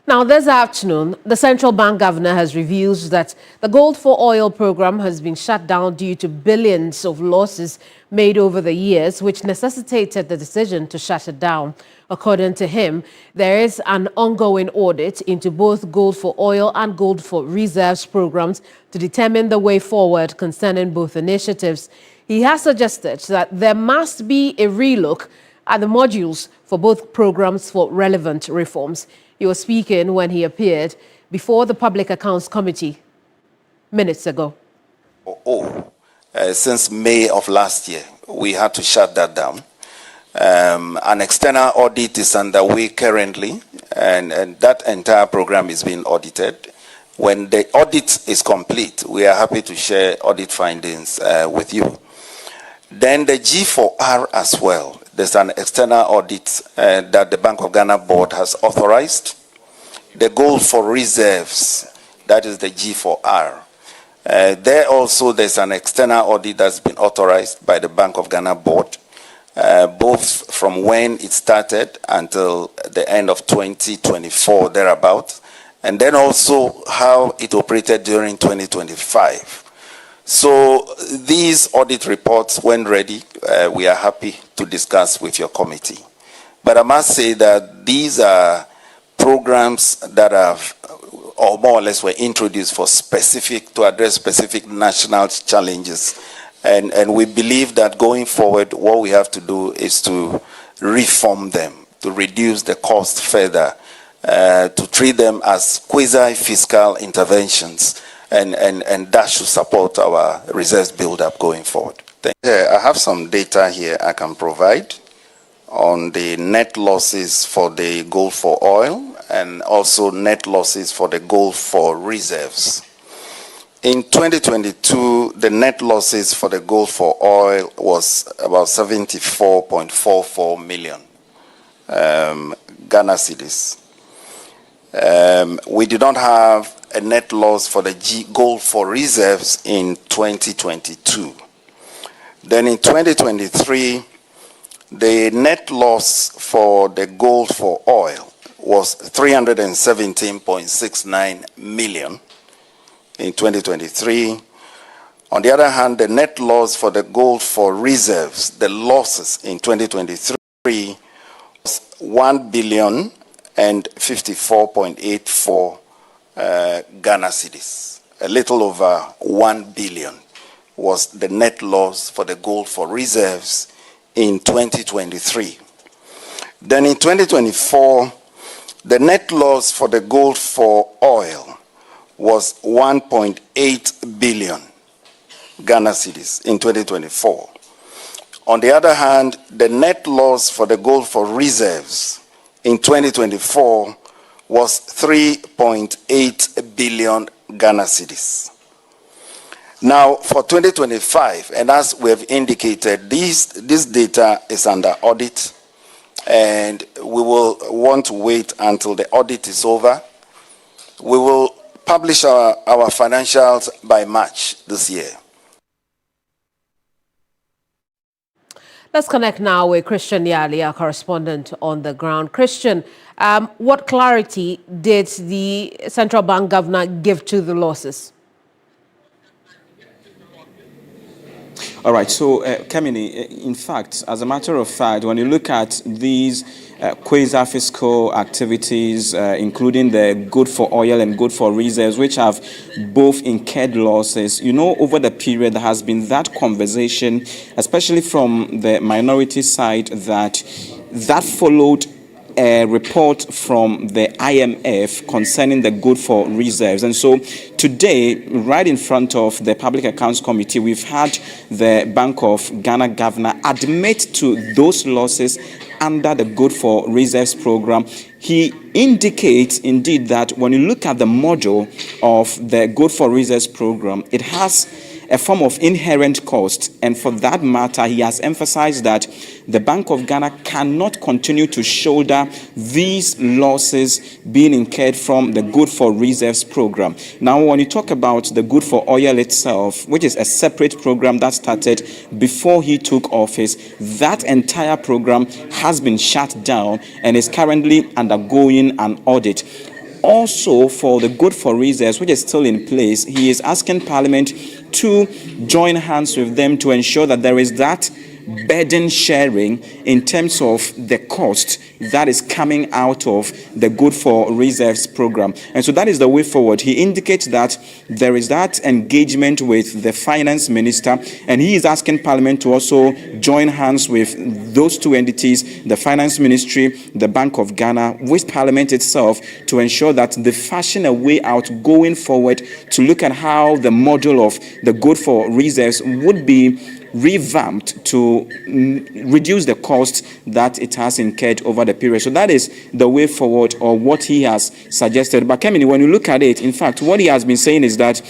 Now, this afternoon, the central bank governor has revealed that the gold for oil program has been shut down due to billions of losses made over the years, which necessitated the decision to shut it down. According to him, there is an ongoing audit into both gold for oil and gold for reserves programs to determine the way forward concerning both initiatives. He has suggested that there must be a relook at the modules for both programs for relevant reforms. He was speaking when he appeared before the Public Accounts Committee minutes ago. Since May of last year, we had to shut that down. An external audit is underway currently, and that entire program is being audited. When the audit is complete, we are happy to share audit findings with you. Then the G4R as well. There's an external audit that the Bank of Ghana board has authorized. The gold for reserves, that is the G4R. There also there's an external audit that's been authorized by the Bank of Ghana board, both from when it started until the end of 2024, thereabout, and then also how it operated during 2025. So these audit reports, when ready, we are happy to discuss with your committee. But I must say that these are programs that have, or more or less were introduced for to address specific national challenges. And we believe that going forward, what we have to do is to reform them, to reduce the cost further, to treat them as quasi-fiscal interventions. And that should support our reserves build-up going forward. I have some data here I can provide on the net losses for the gold for oil and also net losses for the gold for reserves. In 2022, the net losses for the gold for oil was about 74.44 million Ghana cedis. We did not have a net loss for the gold for reserves in 2022. Then in 2023, the net loss for the gold for oil was 317.69 million in 2023. On the other hand, the net loss for the gold for reserves, the losses in 2023 was 1,054.84 Ghana cedis. A little over 1 billion was the net loss for the gold for reserves in 2023. Then in 2024, the net loss for the gold for oil was 1.8 billion Ghana cedis in 2024. On the other hand, the net loss for the gold for reserves in 2024 was 3.8 billion Ghana cedis. Now, for 2025, and as we have indicated, this data is under audit, and we will want to wait until the audit is over. We will publish our financials by March this year. Let's connect now with Christian Yali, our correspondent on the ground. Christian, what clarity did the central bank governor give to the losses? All right, so Kemini, in fact, as a matter of fact, when you look at these quasi-fiscal activities, including the good for oil and good for reserves, which have both incurred losses, you know, over the period there has been that conversation, especially from the minority side, that followed a report from the IMF concerning the good for reserves. And so today, right in front of the Public Accounts Committee, we've had the Bank of Ghana governor admit to those losses under the good for reserves program. He indicates indeed that when you look at the model of the good for reserves program, it has a form of inherent cost, and for that matter, he has emphasized that the Bank of Ghana cannot continue to shoulder these losses being incurred from the Good for Reserves program. Now, when you talk about the Good for Oil itself, which is a separate program that started before he took office, that entire program has been shut down and is currently undergoing an audit. also for the good for reserves, which is still in place, he is asking Parliament to join hands with them to ensure that there is that burden sharing in terms of the cost that is coming out of the Good for Reserves program. And so that is the way forward. He indicates that there is that engagement with the finance minister, and he is asking Parliament to also join hands with those two entities, the finance ministry, the Bank of Ghana, with Parliament itself, to ensure that they fashion a way out going forward to look at how the model of the Good for Reserves would be revamped to reduce the cost that it has incurred over the period. So that is the way forward, or what he has suggested. But Kemini, when you look at it, in fact, what he has been saying is that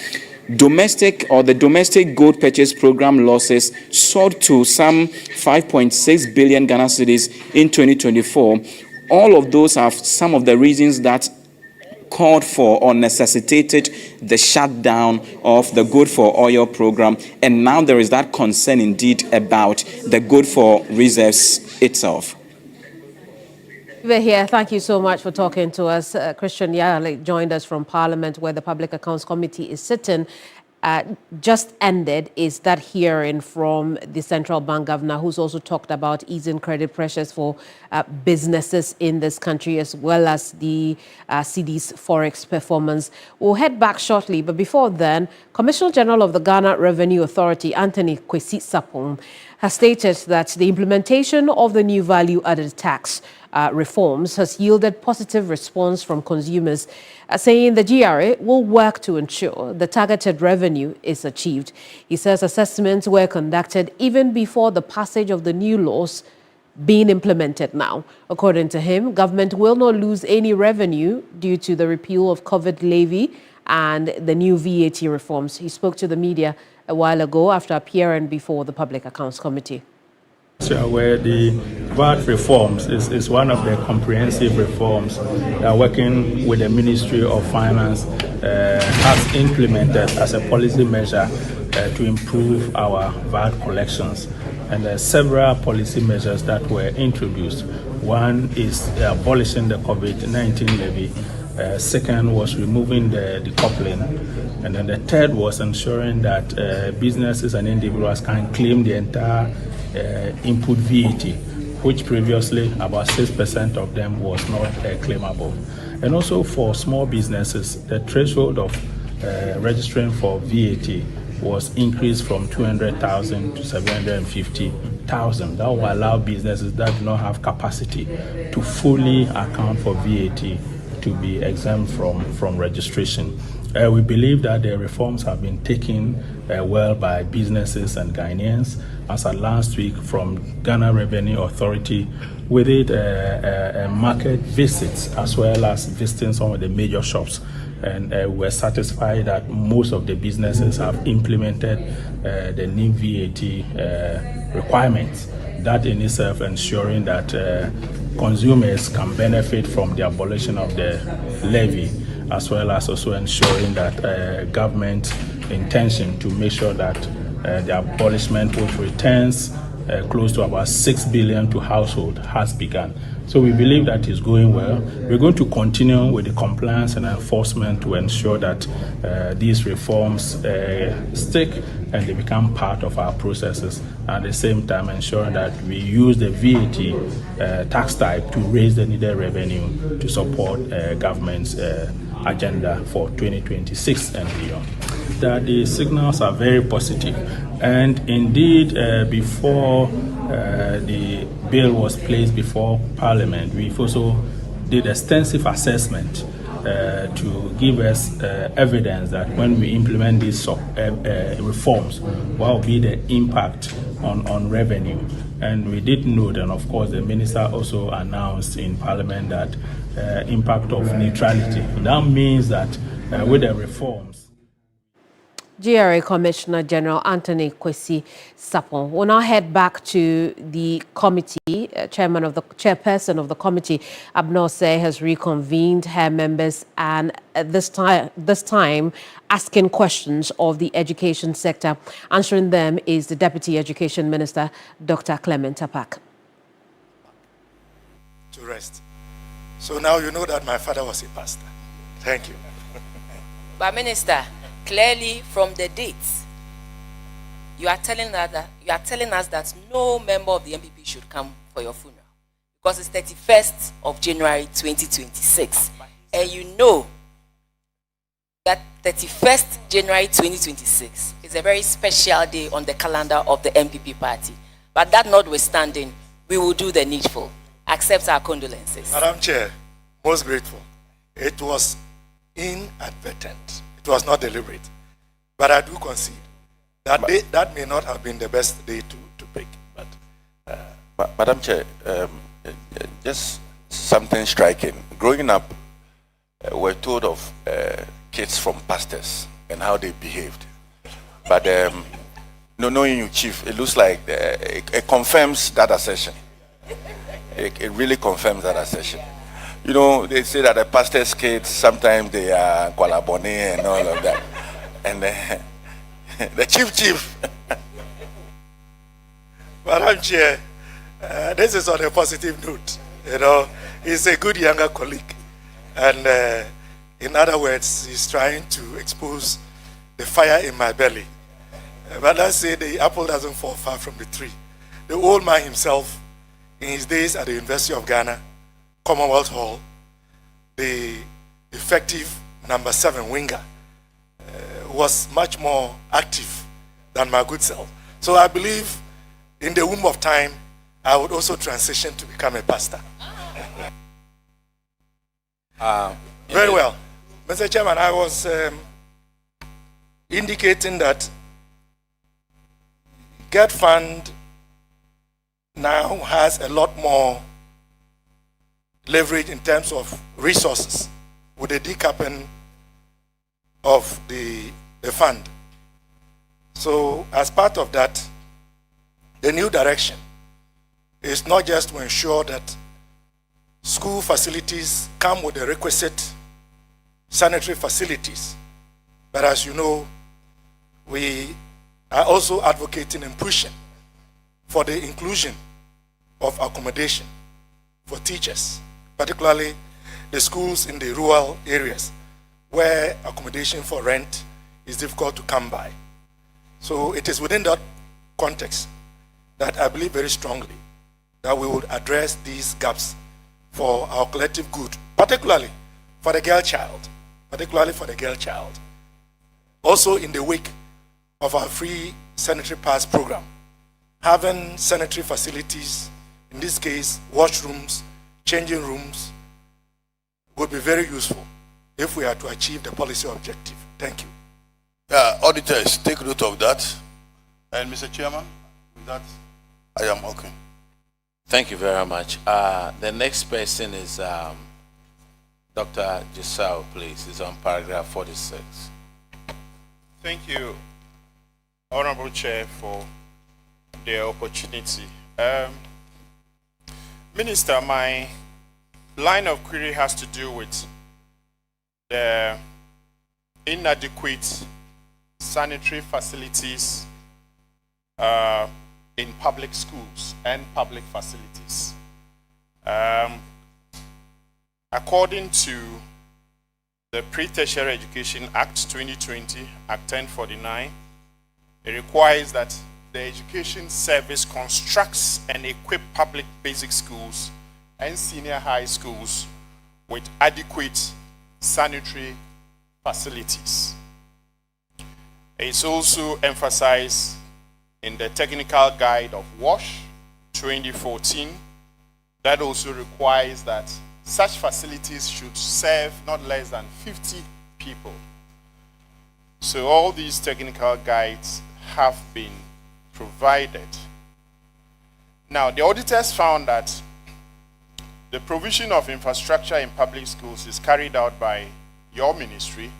the domestic gold purchase program losses soared to some 5.6 billion Ghana cedis in 2024. All of those are some of the reasons that called for or necessitated the shutdown of the Good for Oil program, and now there is that concern indeed about the Good for Reserves itself. We're here. Thank you so much for talking to us. Christian Yale joined us from Parliament, where the Public Accounts Committee is sitting. Just ended is that hearing from the central bank governor, who's also talked about easing credit pressures for businesses in this country, as well as the cedi's forex performance. We'll head back shortly, but before then, Commissioner General of the Ghana Revenue Authority, Anthony Kwesi Sapong, has stated that the implementation of the new value-added tax reforms has yielded positive response from consumers, saying the GRA will work to ensure the targeted revenue is achieved. He says assessments were conducted even before the passage of the new laws being implemented now. According to him, government will not lose any revenue due to the repeal of COVID levy and the new VAT reforms. He spoke to the media a while ago after appearing before the Public Accounts Committee. Where the VAT reforms is one of the comprehensive reforms that working with the Ministry of Finance has implemented as a policy measure to improve our VAT collections. And there are several policy measures that were introduced. One is abolishing the COVID-19 levy. Second was removing the decoupling. And then the third was ensuring that businesses and individuals can claim the entire input VAT, which previously about 6% of them was not claimable. And also for small businesses, the threshold of registering for VAT was increased from 200,000 to 750,000. That will allow businesses that do not have capacity to fully account for VAT to be exempt from registration. We believe that the reforms have been taken well by businesses and Ghanaians. As of last week from Ghana Revenue Authority, we did market visits as well as visiting some of the major shops. And we're satisfied that most of the businesses have implemented the new VAT requirements. That in itself ensuring that consumers can benefit from the abolition of the levy, as well as also ensuring that government intention to make sure that the abolishment, which returns close to about 6 billion to household, has begun. So we believe that is going well. We're going to continue with the compliance and enforcement to ensure that these reforms stick and they become part of our processes. At the same time, ensuring that we use the VAT tax type to raise the needed revenue to support government's agenda for 2026 and beyond. That the signals are very positive, and indeed before the bill was placed before Parliament, we've also did extensive assessment to give us evidence that when we implement these reforms, what will be the impact on revenue. And we did note, and of course the minister also announced in Parliament that impact of neutrality. That means that with the reforms, GRA Commissioner General Anthony Kwesi Sapong. We'll now head back to the committee. Chairperson of the committee, Abnor Say, has reconvened her members, and this time asking questions of the education sector. Answering them is the Deputy Education Minister, Dr. Clement Apak. To rest. So now you know that my father was a pastor. Thank you. But Minister, clearly from the dates, you are telling us that no member of the MPP should come for your funeral because it's 31st of January 2026, and you know that 31st January 2026 is a very special day on the calendar of the MPP party. But that notwithstanding, we will do the needful. Accept our condolences. Madam Chair, most grateful. It was inadvertent. It was not deliberate. But I do concede that that may not have been the best day to pick. But Madam Chair, just something striking. Growing up, we're told of kids from pastors and how they behaved. But knowing you, Chief, it looks like it confirms that assertion. It really confirms that assertion. You know, they say that the pastor's kids, sometimes they are Kwalabone and all of that. And the chief. Madam Chair, this is on a positive note. You know, he's a good younger colleague. And in other words, he's trying to expose the fire in my belly. But let's say the apple doesn't fall far from the tree. The old man himself, in his days at the University of Ghana, Commonwealth Hall, the effective number 7 winger, was much more active than my good self. So I believe in the womb of time, I would also transition to become a pastor. Very well. Mr. Chairman, I was indicating that GET Fund now has a lot more leverage in terms of resources with the decapping of the fund. So as part of that, the new direction is not just to ensure that school facilities come with the requisite sanitary facilities, but as you know, we are also advocating and pushing for the inclusion of accommodation for teachers, particularly the schools in the rural areas where accommodation for rent is difficult to come by. So it is within that context that I believe very strongly that we would address these gaps for our collective good, particularly for the girl child, Also in the wake of our free sanitary pass program, having sanitary facilities, in this case, washrooms, changing rooms, would be very useful if we are to achieve the policy objective. Thank you. Auditors, take note of that. And Mr. Chairman, with that, I am okay. Thank you very much. The next person is Dr. Giselle, please. It's on paragraph 46. Thank you, Honorable Chair, for the opportunity. Minister, my line of query has to do with the inadequate sanitary facilities in public schools and public facilities. According to the Pre-Tertiary Education Act 2020, Act 1049, it requires that the Education Service constructs and equip public basic schools and senior high schools with adequate sanitary facilities. It's also emphasized in the Technical Guide of WASH 2014 that also requires that such facilities should serve not less than 50 people. So all these technical guides have been provided. Now, the auditors found that the provision of infrastructure in public schools is carried out by your ministry,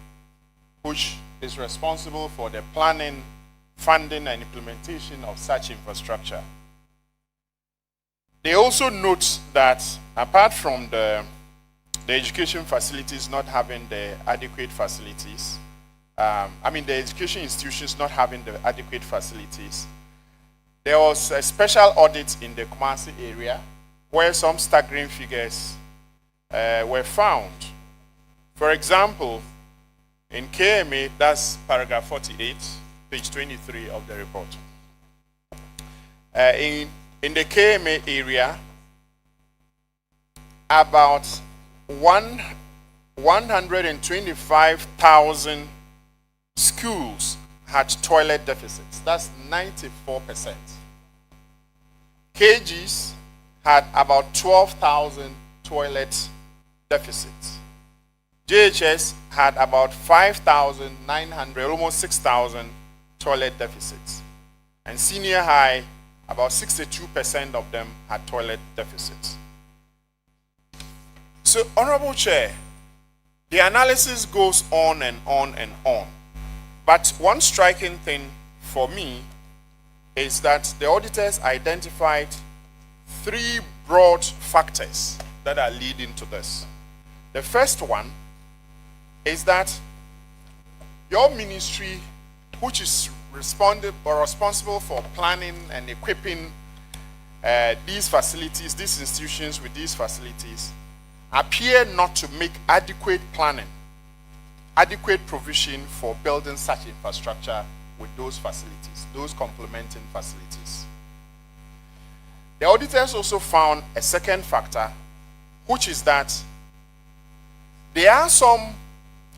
which is responsible for the planning, funding, and implementation of such infrastructure. They also note that apart from the education facilities not having the adequate facilities, the education institutions not having the adequate facilities, there was a special audit in the Kumasi area where some staggering figures were found. For example, in KMA, that's paragraph 48, page 23 of the report. In the KMA area, about 125,000 schools had toilet deficits. That's 94%. KGs had about 12,000 toilet deficits. JHS had about 5,900, almost 6,000 toilet deficits. And senior high, about 62% of them had toilet deficits. So, Honorable Chair, the analysis goes on and on and on. But one striking thing for me is that the auditors identified 3 broad factors that are leading to this. The first one is that your ministry, which is responsible for planning and equipping these facilities, these institutions with these facilities, appear not to make adequate planning, adequate provision for building such infrastructure with those facilities, those complementing facilities. The auditors also found a second factor, which is that there are some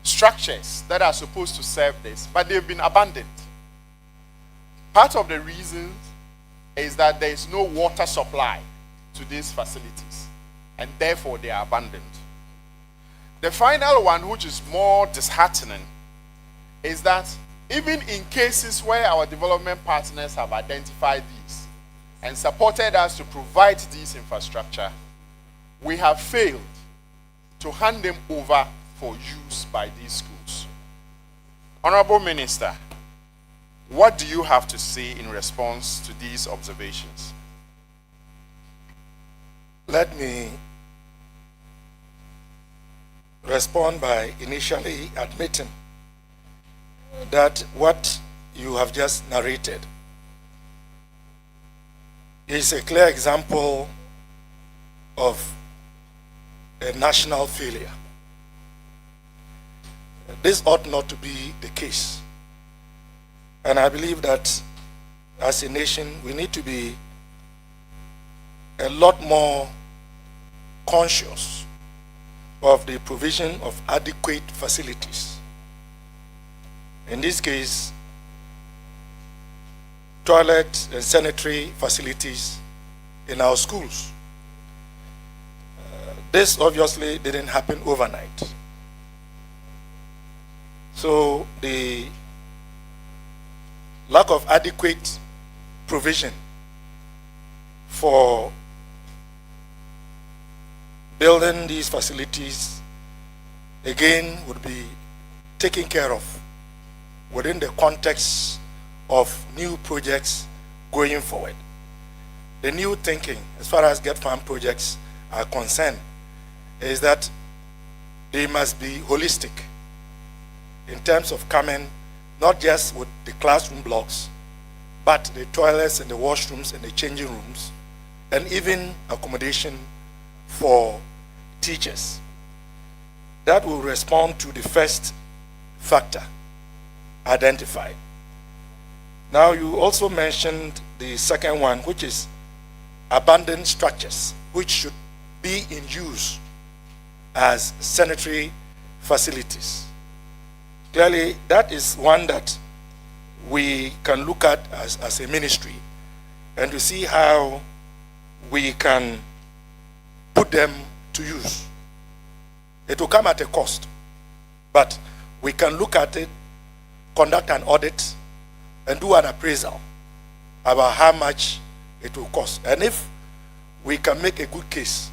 structures that are supposed to serve this, but they've been abandoned. Part of the reason is that there is no water supply to these facilities, and therefore they are abandoned. The final one, which is more disheartening, is that even in cases where our development partners have identified these and supported us to provide this infrastructure, we have failed to hand them over for use by these schools. Honorable Minister, what do you have to say in response to these observations? Let me respond by initially admitting that what you have just narrated is a clear example of a national failure. This ought not to be the case. And I believe that as a nation, we need to be a lot more conscious of the provision of adequate facilities. In this case, toilet and sanitary facilities in our schools. This obviously didn't happen overnight. So the lack of adequate provision for building these facilities again would be taken care of within the context of new projects going forward. The new thinking as far as Get Farm projects are concerned is that they must be holistic in terms of coming not just with the classroom blocks, but the toilets and the washrooms and the changing rooms, and even accommodation for teachers. That will respond to the first factor identified. Now, you also mentioned the second one, which is abandoned structures, which should be in use as sanitary facilities. Clearly, that is one that we can look at as a ministry and to see how we can put them to use. It will come at a cost, but we can look at it, conduct an audit, and do an appraisal about how much it will cost. And if we can make a good case,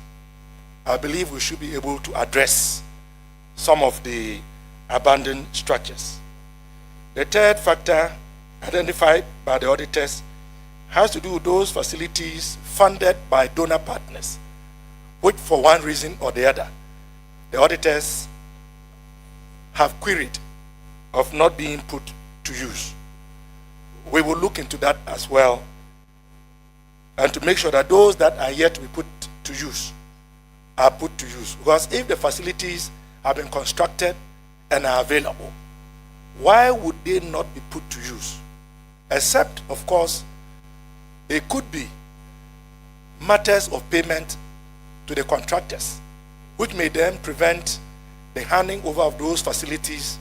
I believe we should be able to address some of the abandoned structures. The third factor identified by the auditors has to do with those facilities funded by donor partners, which for one reason or the other, the auditors have queried of not being put to use. We will look into that as well, and to make sure that those that are yet to be put to use are put to use. Because if the facilities have been constructed and are available. Why would they not be put to use? Except, of course, it could be matters of payment to the contractors, which may then prevent the handing over of those facilities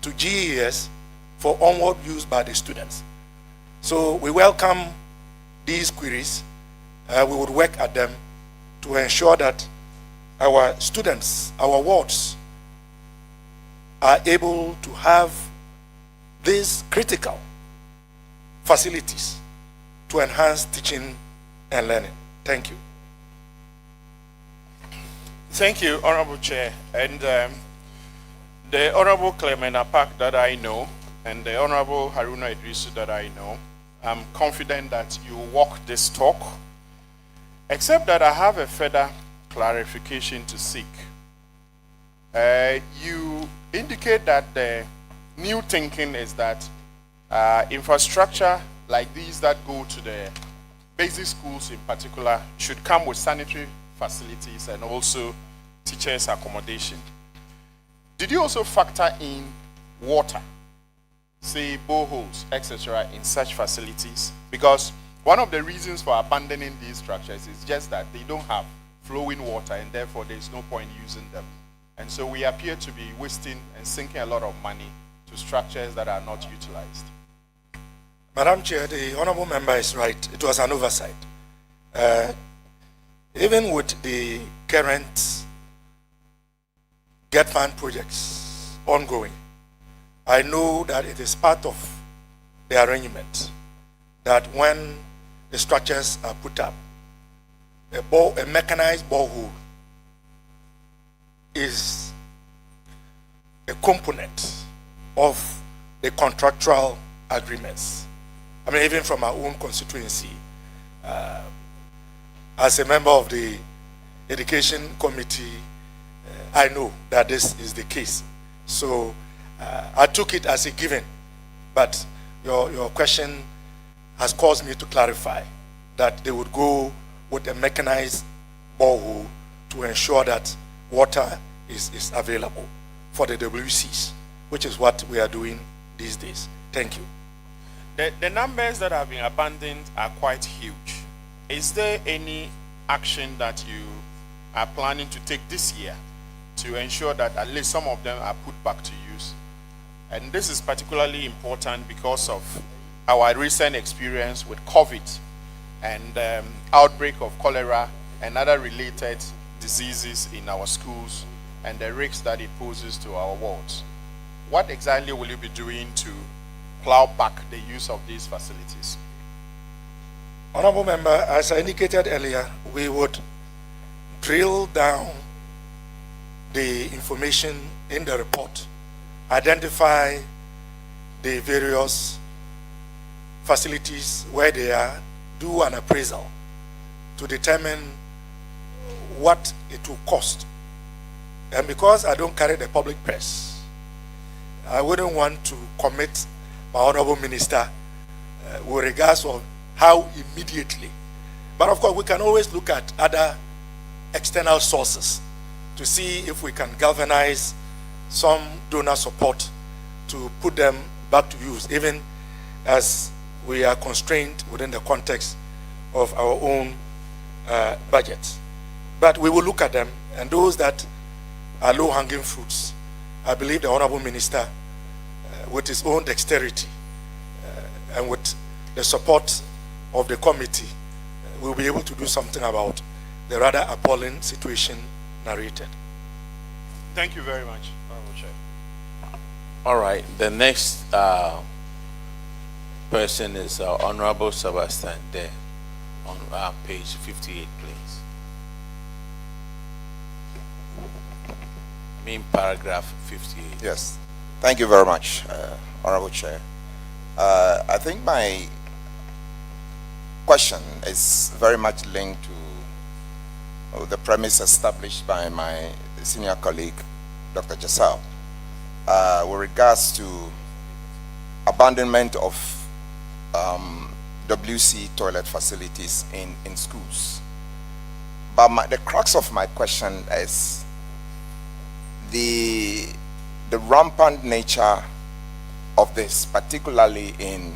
to GES for onward use by the students. So we welcome these queries. We would work at them to ensure that our students, our wards, are able to have these critical facilities to enhance teaching and learning. Thank you. Thank you, Honorable Chair. And the Honorable Clement Apak that I know, and the Honorable Haruna Idrisu that I know, I'm confident that you will walk this talk, except that I have a further clarification to seek. You indicate that the new thinking is that infrastructure like these that go to the basic schools in particular should come with sanitary facilities and also teachers' accommodation. Did you also factor in water, say boreholes, etc., in such facilities? Because one of the reasons for abandoning these structures is just that they don't have flowing water and therefore there's no point using them. And so we appear to be wasting and sinking a lot of money to structures that are not utilized. Madam Chair, the honorable member is right. It was an oversight. Even with the current Get Fund projects ongoing, I know that it is part of the arrangement that when the structures are put up, a mechanized borehole is a component of the contractual agreements. I mean, even from our own constituency, as a member of the Education Committee, I know that this is the case. So I took it as a given, but your question has caused me to clarify that they would go with a mechanized borehole to ensure that water is available for the WCs, which is what we are doing these days. Thank you. The numbers that have been abandoned are quite huge. Is there any action that you are planning to take this year to ensure that at least some of them are put back to use? And this is particularly important because of our recent experience with COVID and outbreak of cholera and other related diseases in our schools and the risks that it poses to our wards. What exactly will you be doing to plow back the use of these facilities? Honorable Member, as I indicated earlier, we would drill down the information in the report, identify the various facilities where they are, do an appraisal to determine what it will cost. And because I don't carry the public press, I wouldn't want to commit my honorable minister with regards of how immediately. But of course, we can always look at other external sources to see if we can galvanize some donor support to put them back to use, even as we are constrained within the context of our own budget. But we will look at them, and those that are low-hanging fruits, I believe the honorable minister, with his own dexterity and with the support of the committee, will be able to do something about the rather appalling situation narrated. Thank you very much, Honorable Chair. All right, the next person is Honorable Sebastian there on page 58, please. I mean paragraph 58. Yes, thank you very much, Honorable Chair. I think my question is very much linked to the premise established by my senior colleague, Dr. Jasal, with regards to abandonment of WC toilet facilities in schools. But the crux of my question is the rampant nature of this, particularly in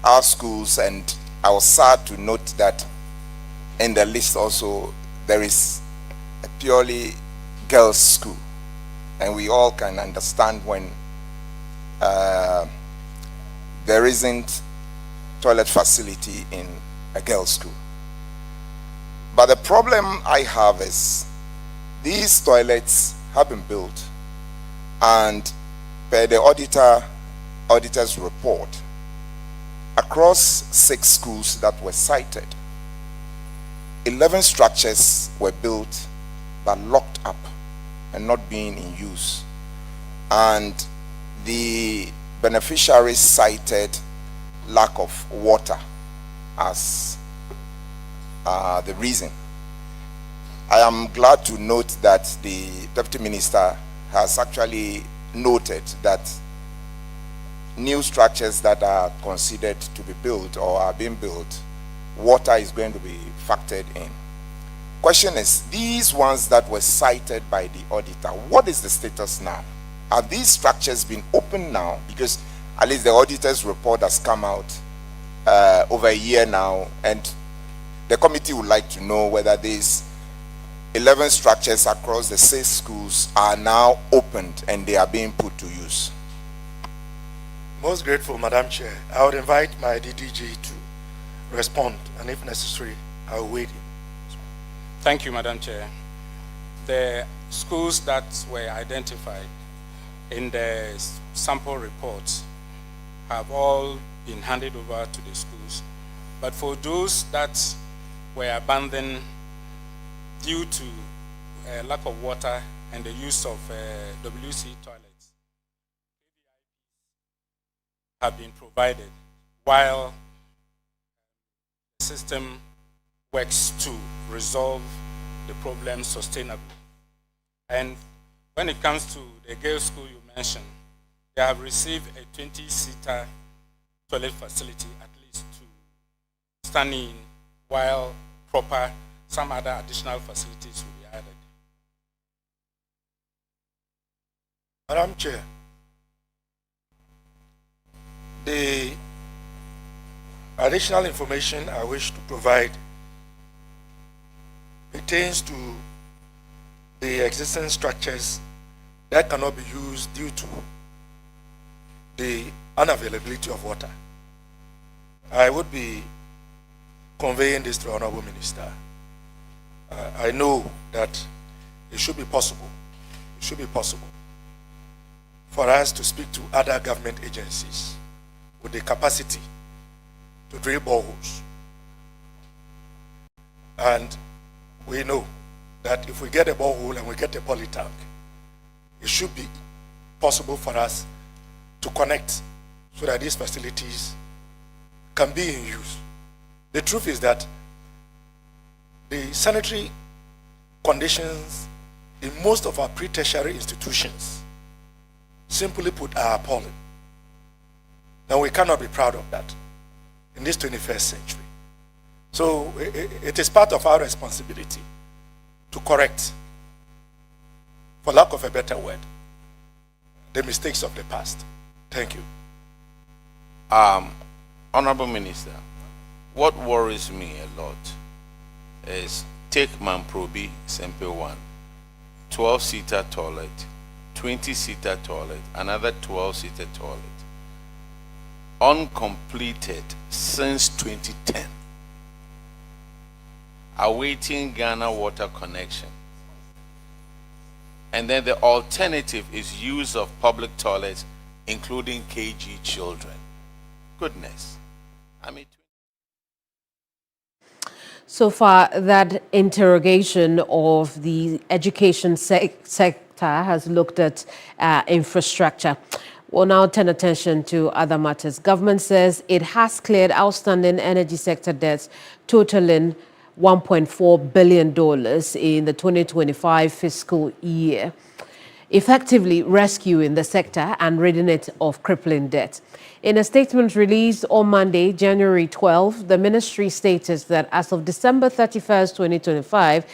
our schools, and I was sad to note that in the list also there is a purely girls' school, and we all can understand when there isn't toilet facility in a girls' school. But the problem I have is these toilets have been built, and per the auditor's report, across 6 schools that were cited, 11 structures were built but locked up and not being in use. And the beneficiaries cited lack of water as the reason. I am glad to note that the Deputy Minister has actually noted that new structures that are considered to be built or are being built, water is going to be factored in. Question is, these ones that were cited by the auditor, what is the status now? Have these structures been opened now? Because at least the auditor's report has come out over a year now, and the committee would like to know whether these 11 structures across the 6 schools are now opened and they are being put to use. Most grateful, Madam Chair. I would invite my DDG to respond, and if necessary, I will wait. Thank you, Madam Chair. The schools that were identified in the sample reports have all been handed over to the schools. But for those that were abandoned due to lack of water and the use of WC toilets, have been provided while the system works to resolve the problem sustainably. And when it comes to the girls' school you mentioned, they have received a 20-seater toilet facility at least to stand in, while some other additional facilities will be added. Madam Chair, the additional information I wish to provide pertains to the existing structures that cannot be used due to the unavailability of water. I would be conveying this to the Honorable Minister. I know that it should be possible for us to speak to other government agencies with the capacity to drill boreholes. And we know that if we get a borehole and we get a poly tank, it should be possible for us to connect so that these facilities can be in use. The truth is that the sanitary conditions in most of our pre-tertiary institutions, simply put, are appalling. And we cannot be proud of that in this 21st century. So it is part of our responsibility to correct, for lack of a better word, the mistakes of the past. Thank you. Honorable Minister, what worries me a lot is take Mamprobi Sempe 1, 12-seater toilet, 20-seater toilet, another 12-seater toilet, uncompleted since 2010, awaiting Ghana water connection. And then the alternative is use of public toilets, including KG children. Goodness. I mean, So far, that interrogation of the education sector has looked at infrastructure. We'll now turn attention to other matters. Government says it has cleared outstanding energy sector debts totaling $1.4 billion in the 2025 fiscal year, effectively rescuing the sector and ridding it of crippling debt. In a statement released on Monday, January 12, the ministry stated that as of December 31st, 2025,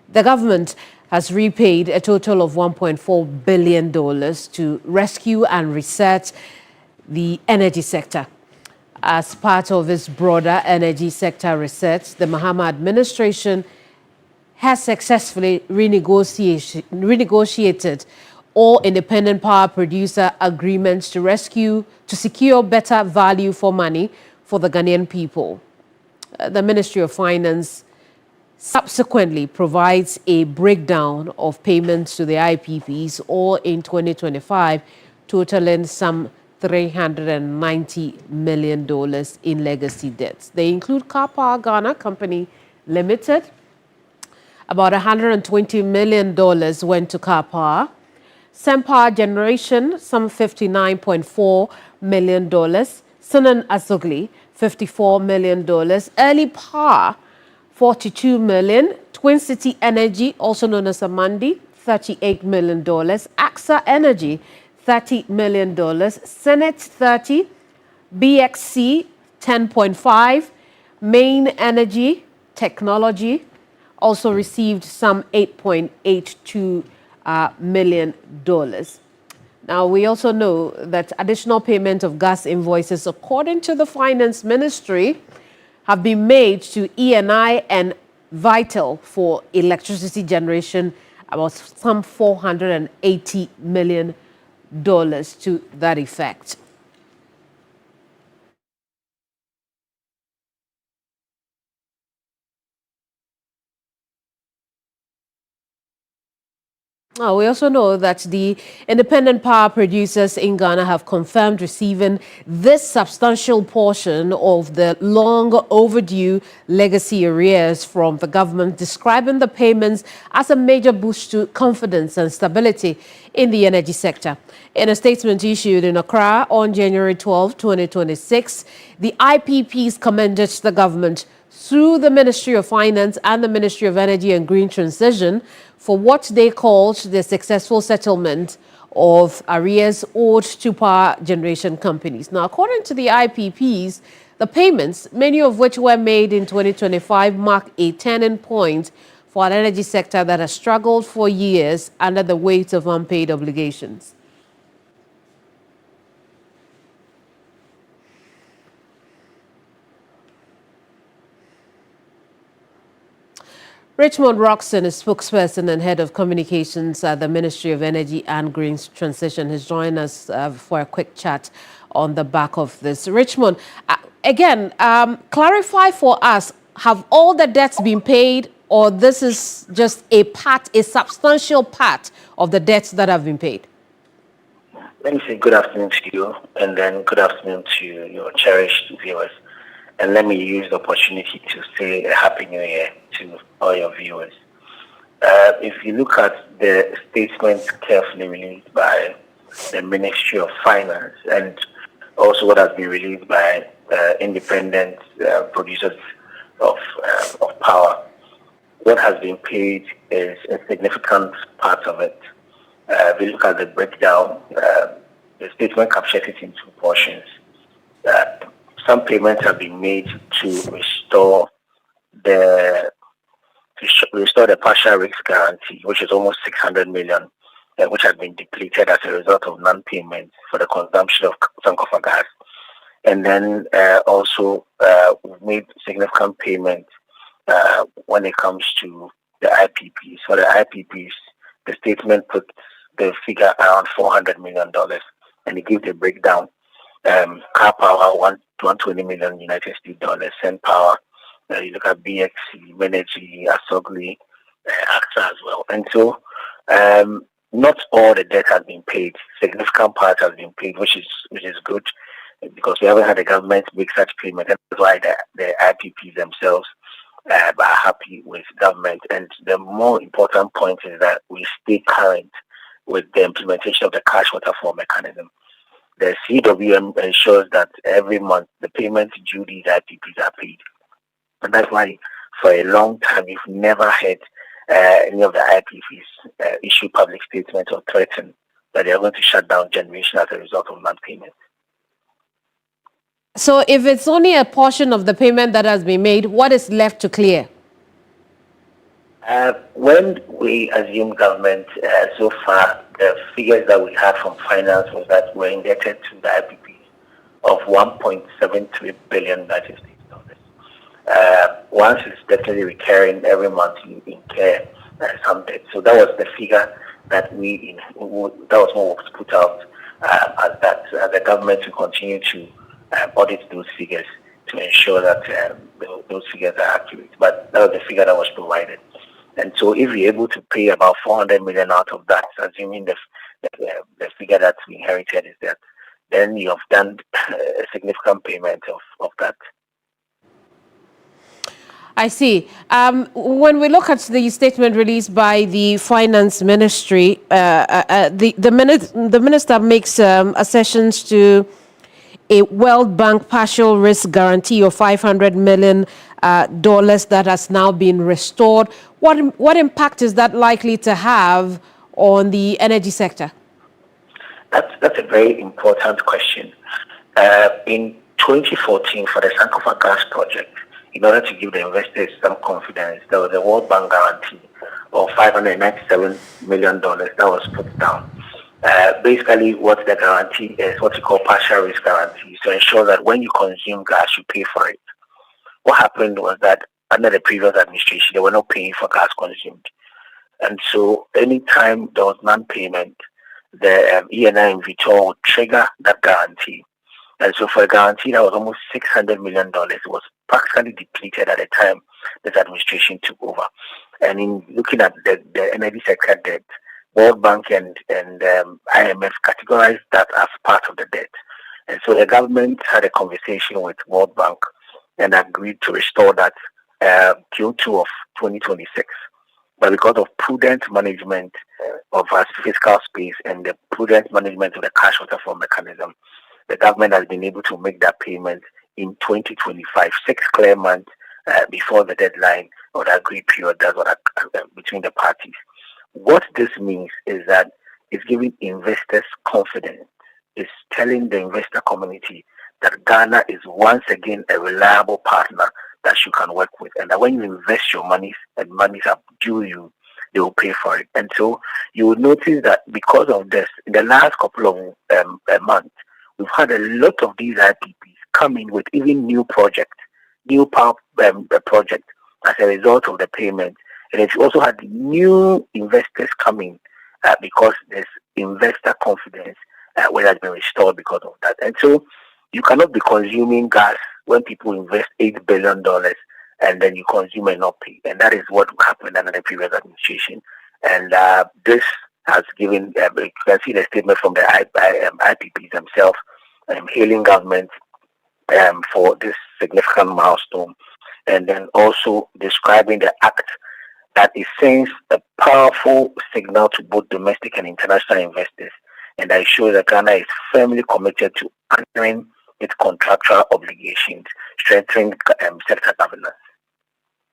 The government has repaid a total of $1.4 billion to rescue and reset the energy sector. As part of its broader energy sector reset, the Mahama administration has successfully renegotiated all independent power producer agreements to secure better value for money for the Ghanaian people. The Ministry of Finance subsequently provides a breakdown of payments to the IPPs, all in 2025, totaling some $390 million in legacy debts. They include Car Power Ghana Company Limited. About $120 million went to Car Power. Power Generation, some $59.4 million. Sinan Asogli, $54 million. Early Power, $42 million. Twin City Energy, also known as Amandi, $38 million. AXA Energy, $30 million. Senate, $30. BXC, $10.5. Main Energy Technology also received some $8.82 million. Now, we also know that additional payment of gas invoices, according to the Finance Ministry, have been made to ENI and Vital for electricity generation, about some $480 million to that effect. We also know that the independent power producers in Ghana have confirmed receiving this substantial portion of the long overdue legacy arrears from the government, describing the payments as a major boost to confidence and stability in the energy sector. In a statement issued in Accra on January 12, 2026, the IPPs commended the government through the Ministry of Finance and the Ministry of Energy and Green Transition for what they called the successful settlement of arrears owed to power generation companies. Now, according to the IPPs, the payments, many of which were made in 2025, mark a turning point for an energy sector that has struggled for years under the weight of unpaid obligations. Richmond Roxon, a spokesperson and head of communications at the Ministry of Energy and Green Transition, has joined us for a quick chat on the back of this. Richmond, again, clarify for us, have all the debts been paid, or this is just a substantial part of the debts that have been paid? Let me say good afternoon to you, and then good afternoon to your cherished viewers. And let me use the opportunity to say a Happy New Year to all your viewers. If you look at the statements carefully released by the Ministry of Finance and also what has been released by independent producers of power, what has been paid is a significant part of it. If you look at the breakdown, the statement captures it in two portions. Some payments have been made to restore the partial risk guarantee, which is almost 600 million, which has been depleted as a result of non-payment for the consumption of Sankofa gas. And then also we've made significant payments when it comes to the IPPs. For the IPPs, the statement puts the figure around $400 million, and it gives a breakdown. Car Power, $120 million United States dollars. Sen Power, you look at BXC, Menergy, Asogli, AXA as well. And so, not all the debt has been paid. Significant part has been paid, which is good, because we haven't had the government make such payment. And that's why the IPPs themselves are happy with government. And the more important point is that we stay current with the implementation of the cash waterfall mechanism. The CWM ensures that every month the payments due these IPPs are paid. And that's why for a long time you've never had any of the IPPs issue public statements or threaten that they are going to shut down generation as a result of non-payment. So if it's only a portion of the payment that has been made, what is left to clear? When we assumed government, so far, the figures that we had from finance was that we're indebted to the IPP of 1.73 billion United States dollars. Once it's definitely recurring every month, you incur some debt. So that was the figure that that was what was put out as that the government will continue to audit those figures to ensure that those figures are accurate. But that was the figure that was provided. And so if you're able to pay about 400 million out of that, assuming the figure that's inherited is that, then you have done a significant payment of that. I see. When we look at the statement released by the Finance Ministry, the minister makes assertions to a World Bank partial risk guarantee of $500 million that has now been restored. What impact is that likely to have on the energy sector? That's a very important question. In 2014, for the Sankofa gas project, in order to give the investors some confidence, there was a World Bank guarantee of $597 million that was put down. Basically, what the guarantee is, what you call partial risk guarantee, to ensure that when you consume gas, you pay for it. What happened was that under the previous administration, they were not paying for gas consumed. And so anytime there was non-payment, the ENI in Vitor would trigger that guarantee. And so for a guarantee that was almost $600 million, it was practically depleted at the time this administration took over. And in looking at the energy sector debt, World Bank and IMF categorized that as part of the debt. And so the government had a conversation with World Bank and agreed to restore that Q2 of 2026. But because of prudent management of our fiscal space and the prudent management of the cash waterfall mechanism, the government has been able to make that payment in 2025, 6 clear months before the deadline or the agreed period that was between the parties. What this means is that it's giving investors confidence. It's telling the investor community that Ghana is once again a reliable partner that you can work with, and that when you invest your monies and monies are due you, they will pay for it. And so you will notice that because of this, in the last couple of months, we've had a lot of these IPPs coming with even new projects, new power projects as a result of the payment. And it's also had new investors coming because there's investor confidence where has been restored because of that. And so you cannot be consuming gas when people invest $8 billion and then you consume and not pay. And that is what happened under the previous administration. And this has given, you can see the statement from the IPPs themselves, hailing government for this significant milestone. And then also describing the act that it sends a powerful signal to both domestic and international investors. And I show that Ghana is firmly committed to honoring its contractual obligations, strengthening sector governance.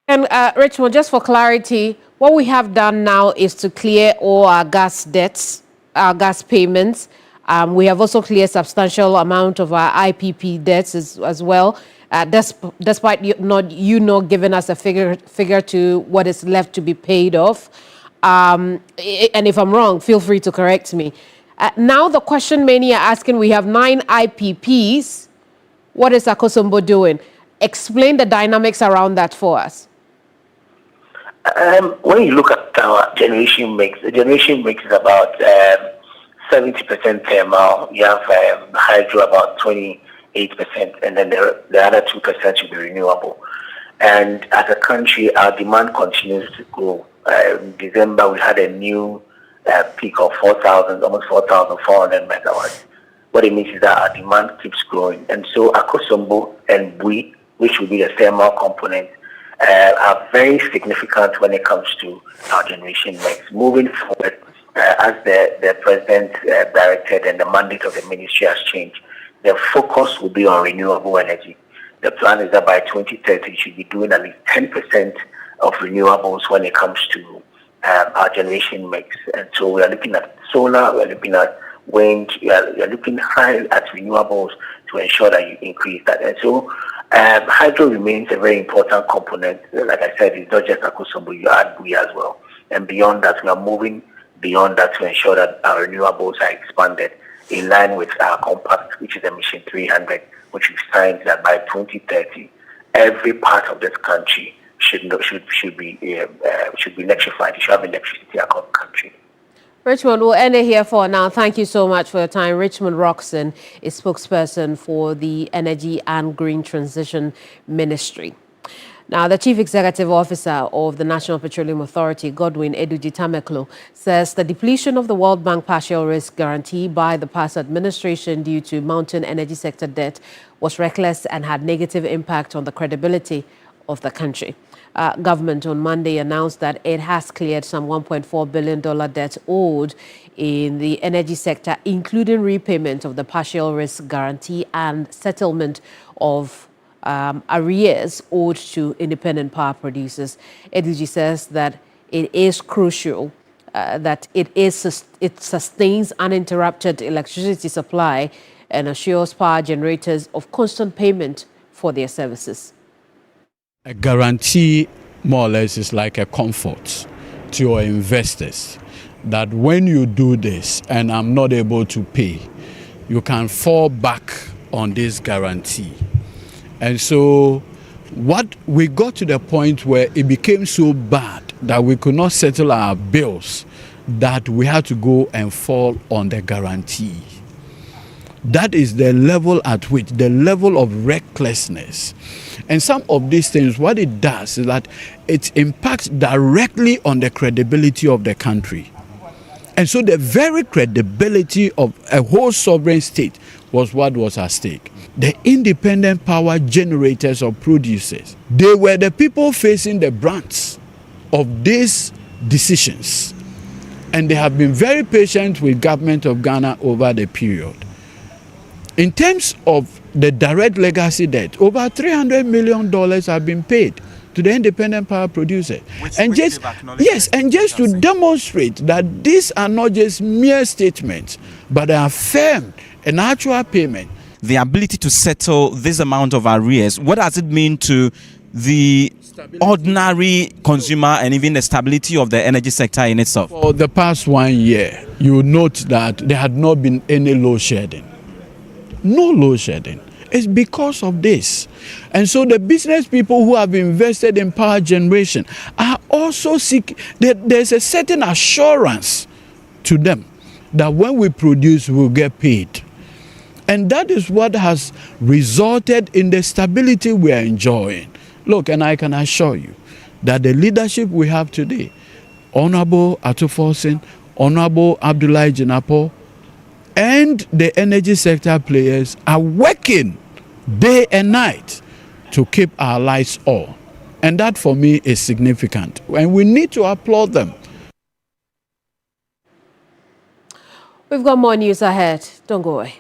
And Richmond, just for clarity, what we have done now is to clear all our gas debts, our gas payments. We have also cleared substantial amount of our IPP debts as well, despite you not giving us a figure to what is left to be paid off. And if I'm wrong, feel free to correct me. Now the question many are asking, we have 9 IPPs. What is Akosombo doing? Explain the dynamics around that for us. When you look at our generation mix, the generation mix is about 70% thermal. You have hydro about 28%, and then the other 2% should be renewable. And as a country, our demand continues to grow. In December, we had a new peak of 4,000, almost 4,400 megawatts. What it means is that our demand keeps growing. And so Akosombo and Bui, which will be the thermal component, are very significant when it comes to our generation mix. Moving forward, as the president directed and the mandate of the ministry has changed, the focus will be on renewable energy. The plan is that by 2030, we should be doing at least 10% of renewables when it comes to our generation mix. And so we are looking at solar, we are looking at wind, we are looking high at renewables to ensure that you increase that. And so Hydro remains a very important component. Like I said, it's not just Akosombo, you add Bui as well. And beyond that, we are moving beyond that to ensure that our renewables are expanded in line with our compact, which is emission 300, which is signed that by 2030, every part of this country should be electrified. It should have electricity across the country. Richmond, we'll end it here for now. Thank you so much for your time. Richmond Roxon is spokesperson for the Energy and Green Transition Ministry. Now, the Chief Executive Officer of the National Petroleum Authority, Godwin Eduji-Tameklo, says the depletion of the World Bank partial risk guarantee by the past administration due to mounting energy sector debt was reckless and had negative impact on the credibility of the country. Government on Monday announced that it has cleared some $1.4 billion debt owed in the energy sector, including repayment of the partial risk guarantee and settlement of arrears owed to independent power producers. Eduji says that it is crucial that it sustains uninterrupted electricity supply and assures power generators of constant payment for their services. A guarantee, more or less, is like a comfort to your investors that when you do this and I'm not able to pay, you can fall back on this guarantee. And so what we got to the point where it became so bad that we could not settle our bills that we had to go and fall on the guarantee. That is the level at which, the level of recklessness. And some of these things, what it does is that it impacts directly on the credibility of the country. And so the very credibility of a whole sovereign state was what was at stake. The independent power generators or producers, they were the people facing the brunt of these decisions. And they have been very patient with government of Ghana over the period. In terms of the direct legacy debt, over $300 million have been paid to the independent power producer. And just to demonstrate that these are not just mere statements, but they are firm and actual payment. The ability to settle this amount of arrears, what does it mean to the ordinary consumer and even the stability of the energy sector in itself? For the past 1 year, you will note that there had not been any load shedding. No load shedding. It's because of this. And so the business people who have invested in power generation are also seeking, there's a certain assurance to them that when we produce, we'll get paid. And that is what has resulted in the stability we are enjoying. Look, and I can assure you that the leadership we have today, Honorable Atufosin, Honorable Abdullahi Jinapo, and the energy sector players are working day and night to keep our lights on. And that for me is significant. And we need to applaud them. We've got more news ahead. Don't go away.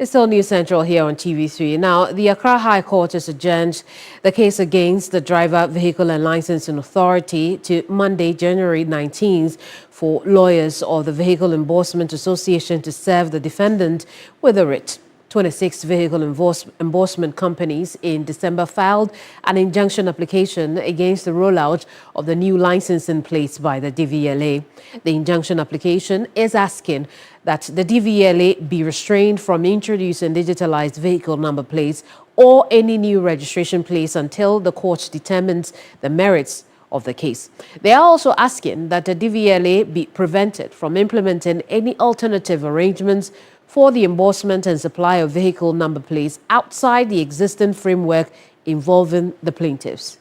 It's still News Central here on TV3. Now, the Accra High Court has adjourned the case against the Driver, Vehicle and Licensing Authority to Monday, January 19th for lawyers of the Vehicle Enforcement Association to serve the defendant with a writ. 26 vehicle enforcement companies in December filed an injunction application against the rollout of the new licensing plates by the DVLA. The injunction application is asking that the DVLA be restrained from introducing digitalized vehicle number plates or any new registration plates until the court determines the merits of the case. They are also asking that the DVLA be prevented from implementing any alternative arrangements for the endorsement and supply of vehicle number plates outside the existing framework involving the plaintiffs.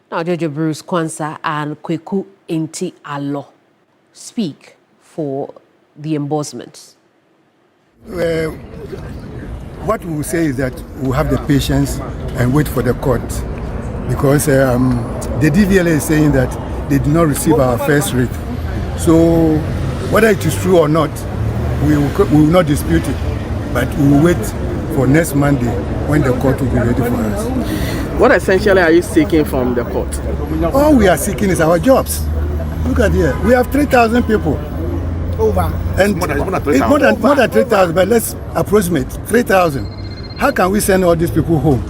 Now, Judge Bruce Kwanzaa and Kweku Enti Alo speak for the embossments. What we will say is that we'll have the patience and wait for the court, because the DVLA is saying that they did not receive our first rate. So whether it is true or not, we will not dispute it, but we will wait for next Monday when the court will be ready for us. What essentially are you seeking from the court? All we are seeking is our jobs. Look at here, we have 3,000 people. Over. And more than 3,000, but let's approximate 3,000. How can we send all these people home?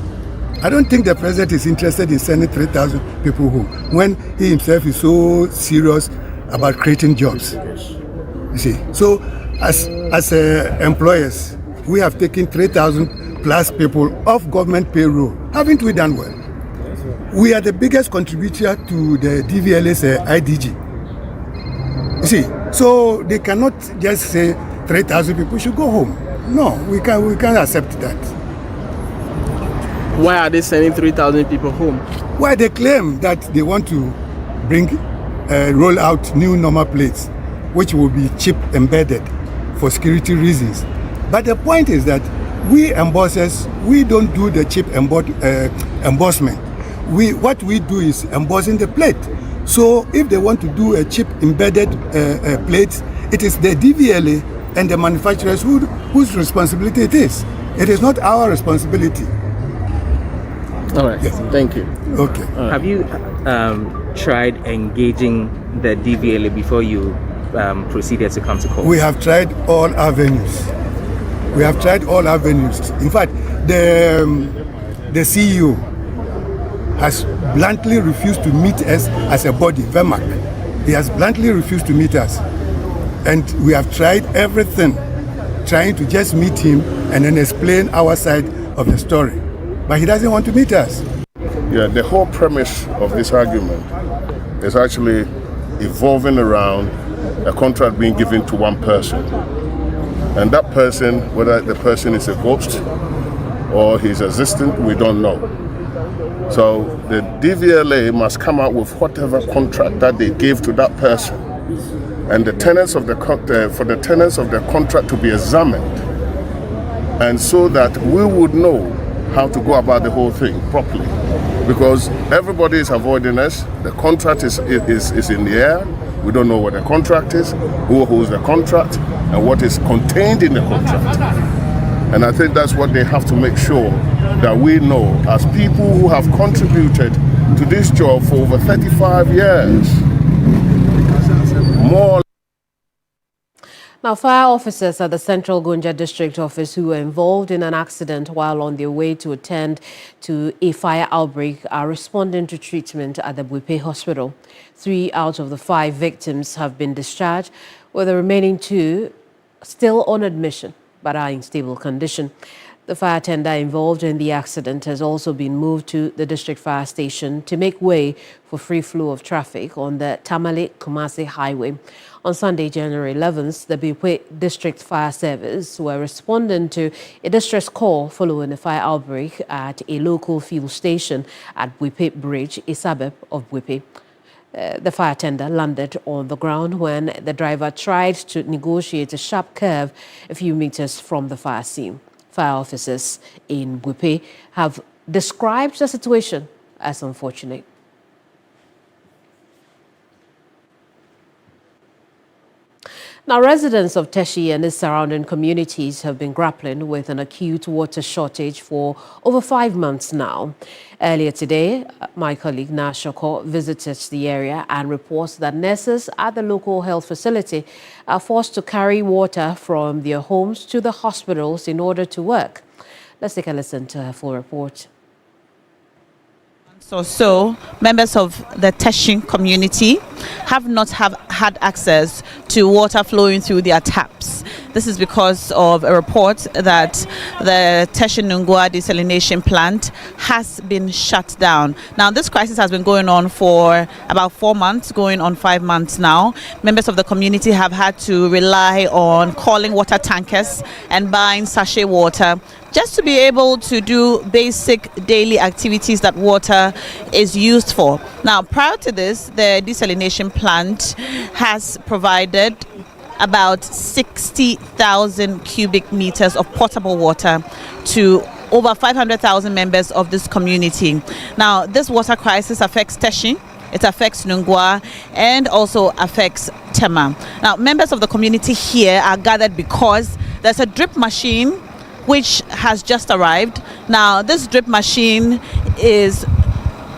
I don't think the president is interested in sending 3,000 people home when he himself is so serious about creating jobs. You see, so as employers, we have taken 3,000 plus people off government payroll. Haven't we done well? We are the biggest contributor to the DVLA's IDG. You see, so they cannot just say 3,000 people should go home. No, we can't accept that. Why are they sending 3,000 people home? Why they claim that they want to roll out new number plates, which will be chip embedded for security reasons. But the point is that we embossers, we don't do the chip embossment. What we do is embossing the plate. So if they want to do a chip embedded plate, it is the DVLA and the manufacturers whose responsibility it is. It is not our responsibility. All right, yes. Thank you. Okay. Right. Have you tried engaging the DVLA before you proceeded to come to court? We have tried all avenues. We have tried all avenues. In fact, the CEO has bluntly refused to meet us as a body, VEMAC. He has bluntly refused to meet us. And we have tried everything, trying to just meet him and then explain our side of the story. But he doesn't want to meet us. Yeah, the whole premise of this argument is actually evolving around a contract being given to one person. And that person, whether the person is a ghost or his assistant, we don't know. So the DVLA must come out with whatever contract that they gave to that person, and the tenets of for the tenets of the contract to be examined, and so that we would know how to go about the whole thing properly. Because everybody is avoiding us. The contract is in the air. We don't know what the contract is, who holds the contract, and what is contained in the contract. And I think that's what they have to make sure that we know as people who have contributed to this job for over 35 years. More. Now, fire officers at the Central Gonja District Office who were involved in an accident while on their way to attend to a fire outbreak are responding to treatment at the Bwipe Hospital. 3 out of the 5 victims have been discharged, with the remaining 2 still on admission but are in stable condition. The fire tender involved in the accident has also been moved to the district fire station to make way for free flow of traffic on the Tamale-Kumasi Highway. On Sunday, January 11th, the Bwipe District Fire Service were responding to a distress call following a fire outbreak at a local fuel station at Bwipe Bridge, a suburb of Bwipe. The fire tender landed on the ground when the driver tried to negotiate a sharp curve a few meters from the fire scene. Fire officers in Bwipe have described the situation as unfortunate. Now, residents of Teshie and its surrounding communities have been grappling with an acute water shortage for over 5 months now. Earlier today, my colleague Nashoko visited the area and reports that nurses at the local health facility are forced to carry water from their homes to the hospitals in order to work. Let's take a listen to her full report. So members of the Teshie community have not had access to water flowing through their taps. This is because of a report that the Teshie Nungua desalination plant has been shut down. Now, this crisis has been going on for about 4 months, going on 5 months now. Members of the community have had to rely on calling water tankers and buying sachet water just to be able to do basic daily activities that water is used for. Now, prior to this, the desalination plant has provided about 60,000 cubic meters of potable water to over 500,000 members of this community. Now, this water crisis affects Teshie, it affects Nungua, and also affects Tema. Now, members of the community here are gathered because there's a drip machine which has just arrived. Now, this drip machine is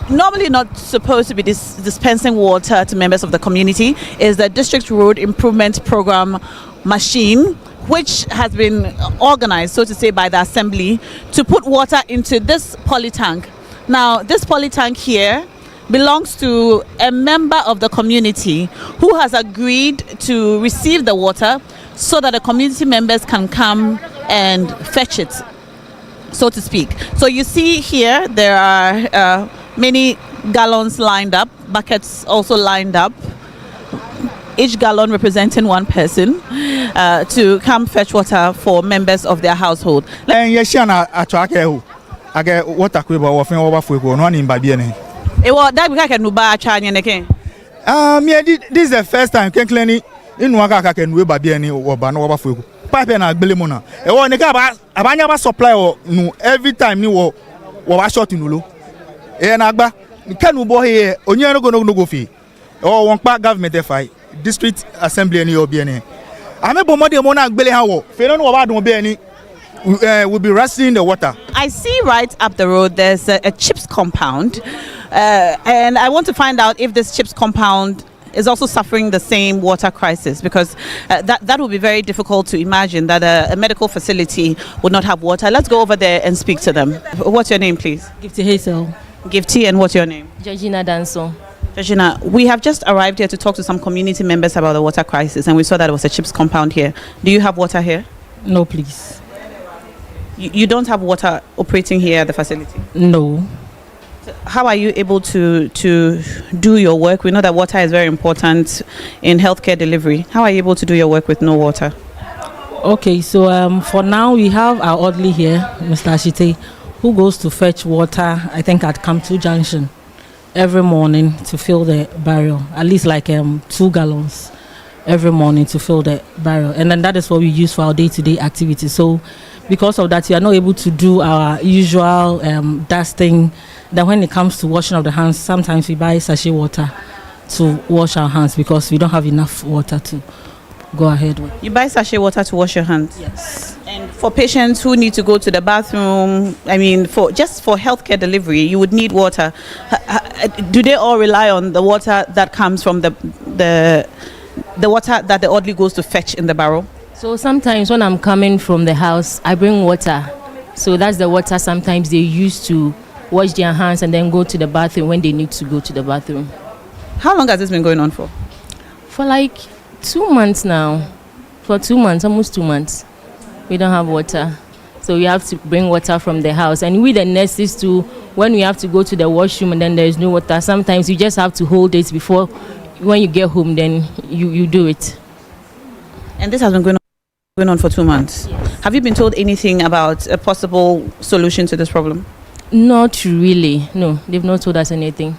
normally not supposed to be dispensing water to members of the community. Is the District Road Improvement Program machine, which has been organized, so to say, by the Assembly to put water into this polytank. Now, this polytank here belongs to a member of the community who has agreed to receive the water so that the community members can come and fetch it, so to speak. So you see here there are many gallons lined up, buckets also lined up, each gallon representing one person to come fetch water for members of their household. This is the first time pipe na gbele mo na e wo ne ka abanya ba supply o nu every time ni wo wa short nulo e na gba ka nu bo he onye no go fi o won pa government fi district assembly ni obi ni ame bo mo de mo na gbele ha wo fe no wo ba dun be ni will be rationing the water. I see right up the road there's a chips compound and I want to find out if this chips compound is also suffering the same water crisis, because that would be very difficult to imagine that a medical facility would not have water. Let's go over there and speak to them. What's your name, please? Gifty Hazel. Gifty, and what's your name? Georgina Danso. Georgina, we have just arrived here to talk to some community members about the water crisis, and we saw that there was a chips compound here. Do you have water here? No, please. You don't have water operating here at the facility? No. How are you able to do your work? We know that water is very important in healthcare delivery. How are you able to do your work with no water? Okay, so for now we have our orderly here, Mr. Ashite, who goes to fetch water, I think at Kamtu Junction, every morning to fill the barrel, at least like 2 gallons every morning to fill the barrel. And then that is what we use for our day-to-day activities. So because of that, we are not able to do our usual dusting. Then when it comes to washing of the hands, sometimes we buy sachet water to wash our hands because we don't have enough water to go ahead with. You buy sachet water to wash your hands? Yes. And for patients who need to go to the bathroom, I mean, for healthcare delivery, you would need water. Do they all rely on the water that comes from the water that the orderly goes to fetch in the barrel? So sometimes when I'm coming from the house, I bring water. So that's the water sometimes they use to wash their hands and then go to the bathroom when they need to go to the bathroom. How long has this been going on for? For like 2 months now. For 2 months, almost 2 months. We don't have water. So we have to bring water from the house. And we the nurses too, when we have to go to the washroom and then there's no water, sometimes you just have to hold it before, when you get home, then you do it. And this has been going on for 2 months. Yes. Have you been told anything about a possible solution to this problem? Not really. No, they've not told us anything.